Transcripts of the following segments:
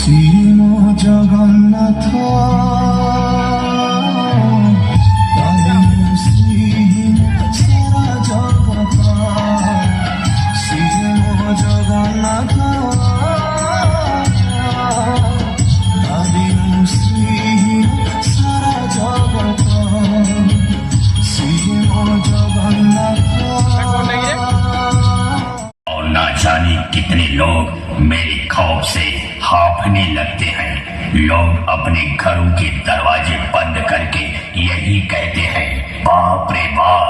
শ্রীম জগন্নাথ শ্রীহীন সারা জগত শ্রীম জগন্নাথ শ্রীহীন সারা জগত শ্রীম জগন্নাথ। और ना जाने कितने लोग मेरे खौफ से हांफने लगते हैं। लोग अपने घरों के दरवाजे बंद करके यही कहते हैं, बाप रे बाप,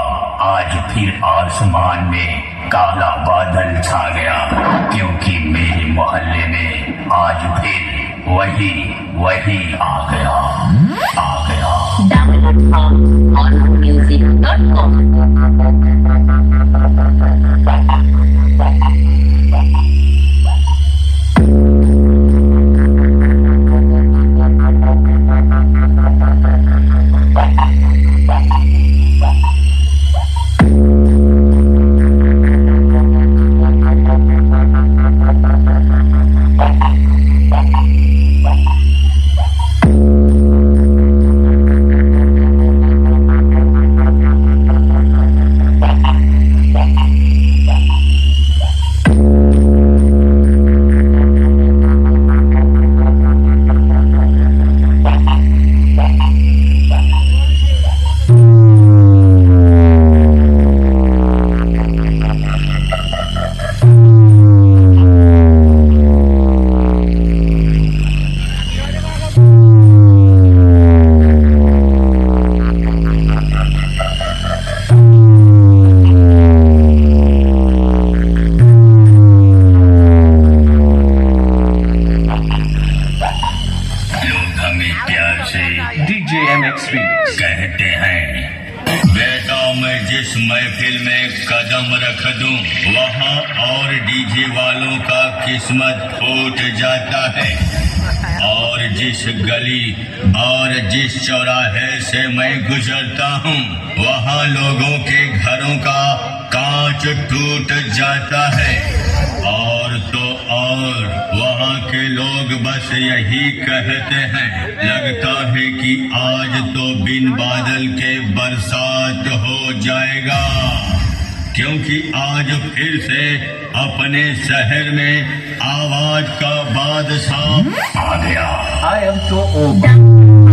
आज फिर आसमान में काला बादल छा गया, क्योंकि मेरे मोहल्ले में आज फिर वही आ गया। Download from onmusic.com. DJ MX Remix कहते हैं, बेटा मैं जिस महफिल में कदम रख दूं वहाँ और डीजे वालों का किस्मत फूट जाता है, और जिस गली और जिस चौराहे से मैं गुजरता हूँ वहाँ लोगों के घरों का कांच टूट जाता है। और तो और वहाँ के लोग बस यही कहते हैं, लगता है कि आज तो बिन बादल के बरसात हो जाएगा, क्योंकि आज फिर से अपने शहर में आवाज का बादशाह आ गया। I am so old.